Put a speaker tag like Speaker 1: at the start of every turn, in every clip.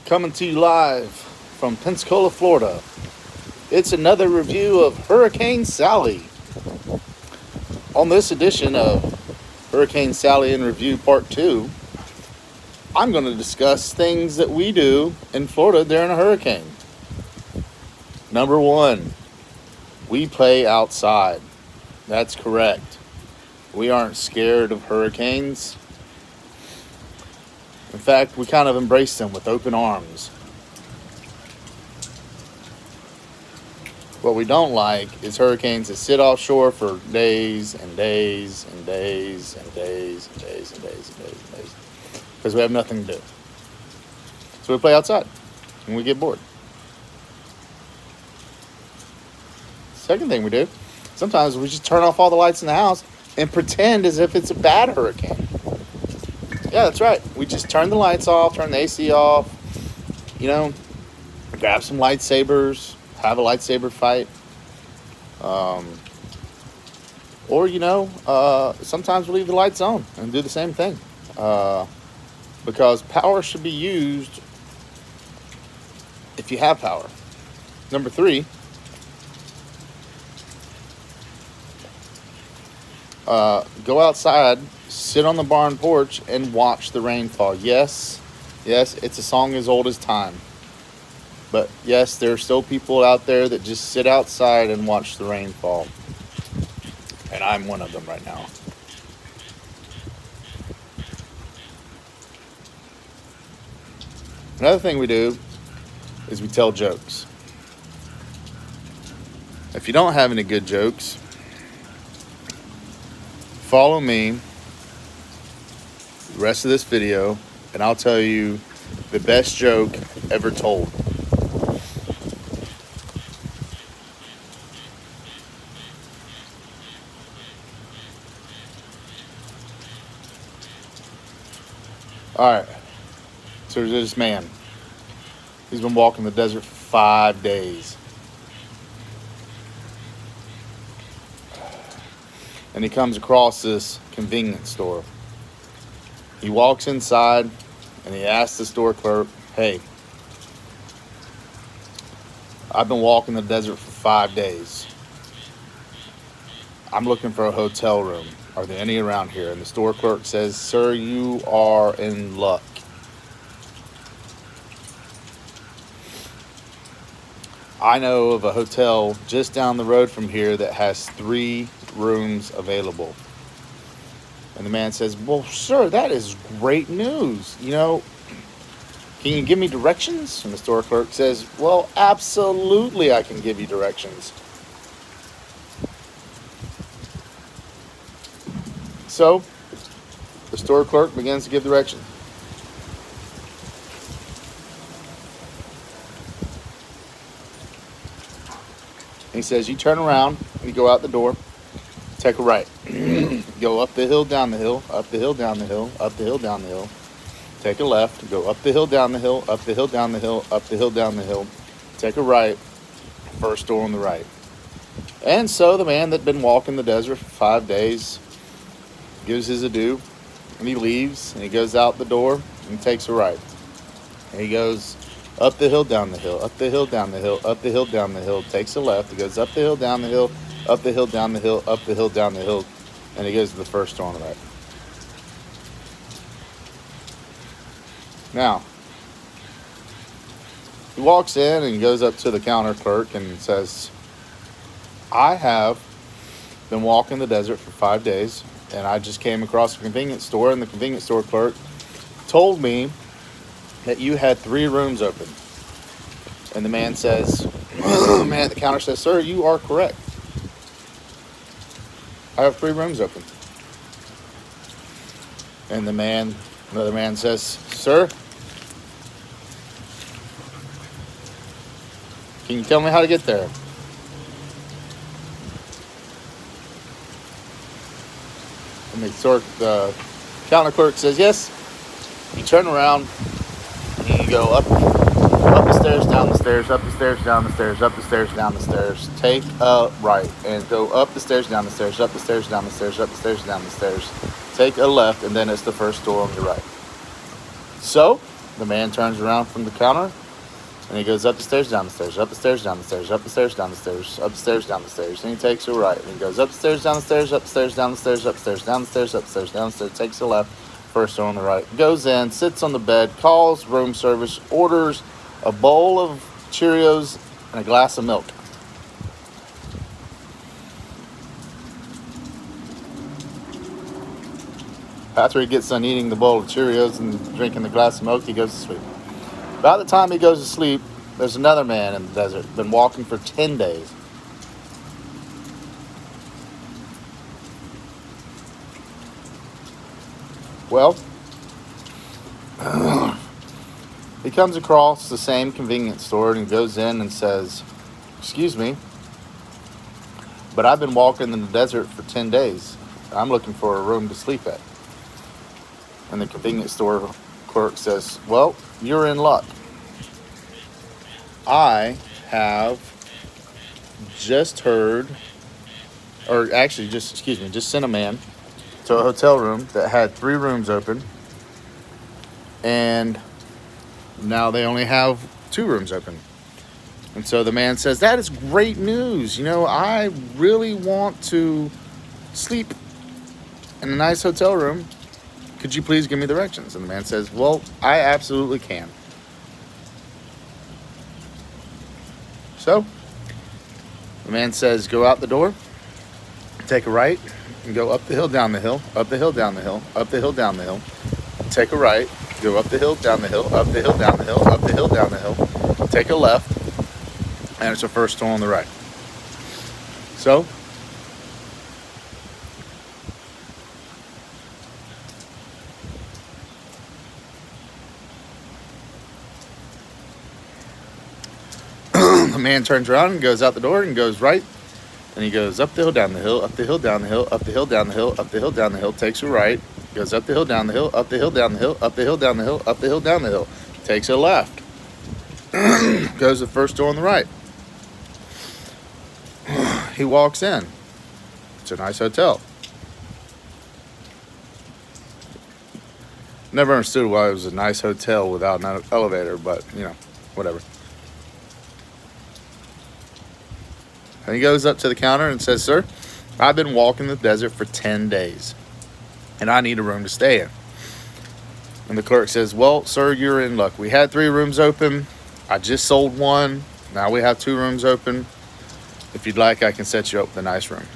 Speaker 1: Coming to you live from Pensacola, Florida. It's another review of Hurricane Sally. On this edition of Hurricane Sally in Review Part 2, I'm going to discuss things that we do in Florida during a hurricane. Number 1, we play outside. That's correct. We aren't scared of hurricanes. In fact, we kind of embrace them with open arms. What we don't like is hurricanes that sit offshore for days and days and days and days and days and days and days and days because we have nothing to do. So we play outside and we get bored. Second thing we do, sometimes we just turn off all the lights in the house and pretend as if it's a bad hurricane. Yeah, that's right. We just turn the lights off, turn the AC off, grab some lightsabers, have a lightsaber fight. Sometimes we leave the lights on and do the same thing. Because power should be used if you have power. Number 3, go outside, sit on the barn porch, and watch the rain fall. Yes, it's a song as old as time. But yes, there are still people out there that just sit outside and watch the rain fall. And I'm one of them right now. Another thing we do is we tell jokes. If you don't have any good jokes, follow me the rest of this video and I'll tell you the best joke ever told. Alright, so there's this man. He's been walking the desert for 5 days. And he comes across this convenience store. He walks inside and he asks the store clerk, "Hey, I've been walking the desert for 5 days. I'm looking for a hotel room. Are there any around here?" And the store clerk says, "Sir, you are in luck. I know of a hotel just down the road from here that has 3 rooms available." And the man says, "Well, sir, that is great news. Can you give me directions?" And the store clerk says, "Well, absolutely I can give you directions." So, the store clerk begins to give directions. And he says, "You turn around and you go out the door, take a right. Go up the hill, down the hill, up the hill, down the hill, up the hill, down the hill. Take a left, go up the hill, down the hill, up the hill, down the hill, up the hill, down the hill. Take a right, first door on the right." And so the man that'd been walking the desert for 5 days gives his adieu, and he leaves, and he goes out the door, and takes a right. And he goes up the hill, down the hill, up the hill, down the hill, up the hill, down the hill, takes a left, he goes up the hill, down the hill, up the hill, down the hill, up the hill, down the hill, and he goes to the first door on the right. Now, he walks in and goes up to the counter clerk and says, "I have been walking the desert for 5 days, and I just came across a convenience store, and the convenience store clerk told me that you had 3 rooms open." And the man says, man at the counter says, "Sir, you are correct. I have 3 rooms open." And another man says, "Sir, can you tell me how to get there?" And the counter clerk says, "Yes, you turn around and you go up the stairs, down the stairs, up the stairs, down the stairs, up the stairs, down the stairs. Take a right and go up the stairs, down the stairs, up the stairs, down the stairs, up the stairs, down the stairs. Take a left, and then it's the first door on your right." So, The man turns around from the counter and he goes up the stairs, down the stairs, up the stairs, down the stairs, up the stairs, down the stairs, up the stairs, down the stairs. And he takes a right. And he goes up the stairs, down the stairs, up the stairs, down the stairs, up the stairs, down the stairs, up the stairs, down the stairs, takes a left, first door on the right. Goes in, sits on the bed, calls room service, orders a bowl of Cheerios and a glass of milk. After he gets done eating the bowl of Cheerios and drinking the glass of milk, he goes to sleep. About the time he goes to sleep, there's another man in the desert, been walking for 10 days. Well, he comes across the same convenience store and goes in and says, "Excuse me, but I've been walking in the desert for 10 days. I'm looking for a room to sleep at." And the convenience store clerk says, "Well, you're in luck. I have just heard, or actually just sent a man to a hotel room that had 3 rooms open, and now they only have 2 rooms open." And so the man says, "That is great news. You know, I really want to sleep in a nice hotel room. Could you please give me directions?" And the man says, "Well, I absolutely can." So the man says, "Go out the door, take a right, and go up the hill, down the hill, up the hill, down the hill, up the hill, down the hill. Take a right, go up the hill, down the hill, up the hill, down the hill, up the hill, down the hill. Take a left, and it's the first door on the right." So the man turns around and goes out the door and goes right. And he goes up the hill, down the hill, up the hill, down the hill, up the hill, down the hill, up the hill, down the hill, takes a right, goes up the hill, down the hill, up the hill, down the hill, up the hill, down the hill, up the hill, down the hill, takes a left, goes to the first door on the right. He walks in. It's a nice hotel. Never understood why it was a nice hotel without an elevator, but, you know, whatever. And he goes up to the counter and says, "Sir, I've been walking the desert for 10 days, and I need a room to stay in." And the clerk says, "Well, sir, you're in luck. We had 3 rooms open. I just sold 1. Now we have 2 rooms open. If you'd like, I can set you up with a nice room."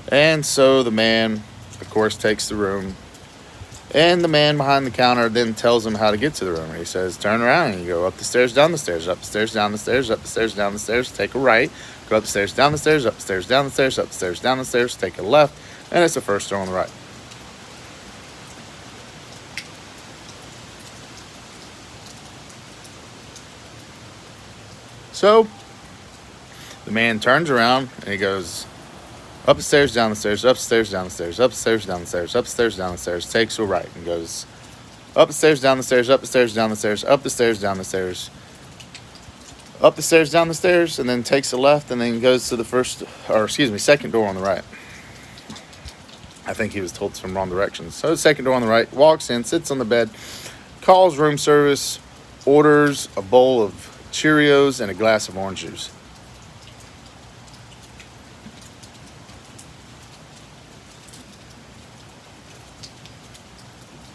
Speaker 1: And so the man, of course, takes the room. And the man behind the counter then tells him how to get to the room. He says, "Turn around and you go up the stairs, down the stairs, up the stairs, down the stairs, up the stairs, down the stairs, take a right, go up the stairs, down the stairs, up the stairs, down the stairs, up the stairs, down the stairs, take a left, and it's the first door on the right." So the man turns around and he goes up the stairs, down the stairs, up the stairs, down the stairs, up the stairs, down the stairs, up the stairs, down the stairs, takes a right and goes up the stairs, down the stairs, up the stairs, down the stairs, up the stairs, down the stairs, up the stairs, down the stairs, and then takes a left and then goes to the second door on the right. I think he was told some wrong directions. So the second door on the right, walks in, sits on the bed, calls room service, orders a bowl of Cheerios and a glass of orange juice.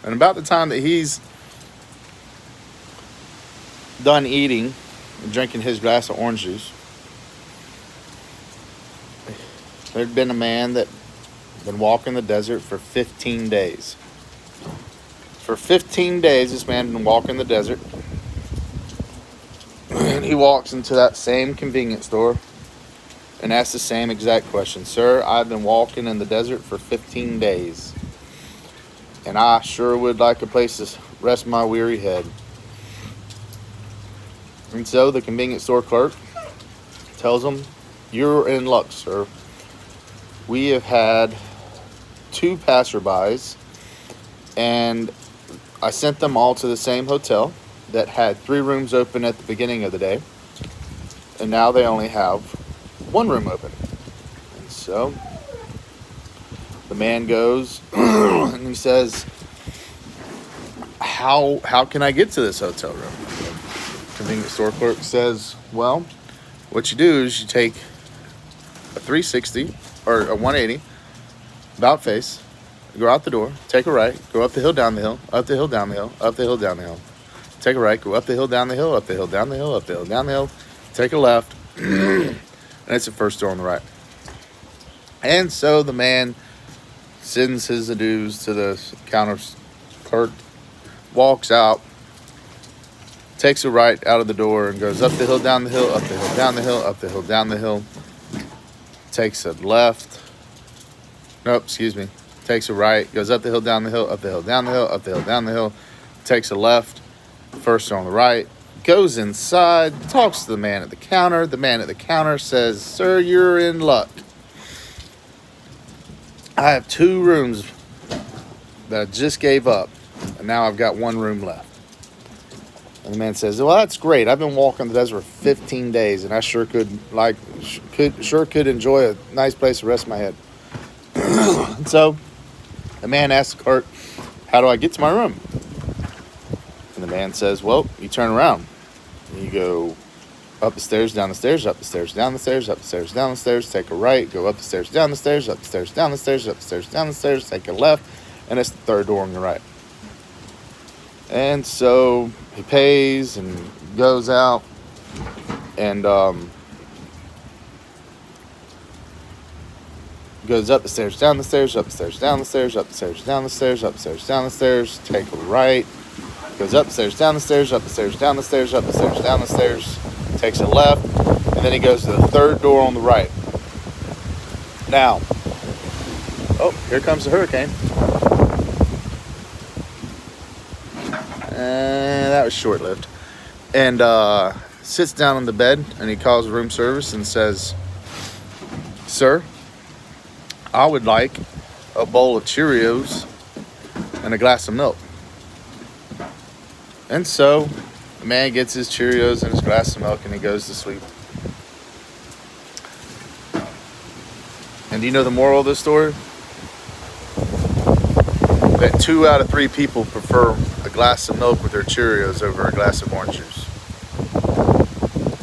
Speaker 1: And about the time that he's done eating and drinking his glass of orange juice, there'd been a man that had been walking the desert for 15 days. For 15 days, this man had been walking the desert. And he walks into that same convenience store and asks the same exact question. "Sir, I've been walking in the desert for 15 days. And I sure would like a place to rest my weary head." And so the convenience store clerk tells him, "You're in luck, sir. We have had 2 passerbys, and I sent them all to the same hotel that had 3 rooms open at the beginning of the day. And now they only have 1 room open." And so the man goes and he says, how can I get to this hotel room? Convenience store clerk says, well, what you do is you take a 360 or a 180, about face, go out the door, take a right, go up the hill, down the hill, up the hill, down the hill, up the hill, down the hill. Take a right, go up the hill, down the hill, up the hill, down the hill, up the hill, down the hill. Take a left, and it's the first door on the right. And so the man sends his adieus to the counter clerk, walks out, takes a right out of the door, and goes up the hill, down the hill, up the hill, down the hill, up the hill, down the hill. Takes a left. Nope, excuse me. Takes a right, goes up the hill, down the hill, up the hill, down the hill, up the hill, down the hill. Takes a left, first on the right. Goes inside, talks to the man at the counter. The man at the counter says, sir, you're in luck. I have 2 rooms that I just gave up, and now I've got 1 room left. And the man says, well, that's great. I've been walking the desert for 15 days, and I sure could enjoy a nice place to rest my head. And so the man asks the clerk, how do I get to my room? And the man says, well, you turn around. And you go up the stairs, down the stairs, up the stairs, down the stairs, up the stairs, down the stairs, take a right, go up the stairs, down the stairs, up the stairs, down the stairs, up the stairs, down the stairs, take a left, and it's the 3rd door on your right. And so he pays and goes out and goes up the stairs, down the stairs, up the stairs, down the stairs, up the stairs, down the stairs, up the stairs, down the stairs, take a right, goes up the stairs, down the stairs, up the stairs, down the stairs, up the stairs, down the stairs, takes a left, and then he goes to the 3rd door on the right. Now, oh, here comes the hurricane. And that was short-lived. And sits down on the bed, and he calls room service and says, sir, I would like a bowl of Cheerios and a glass of milk. And so the man gets his Cheerios and his glass of milk, and he goes to sleep. And do you know the moral of this story? That 2 out of 3 people prefer a glass of milk with their Cheerios over a glass of orange juice.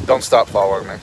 Speaker 1: Don't stop following me.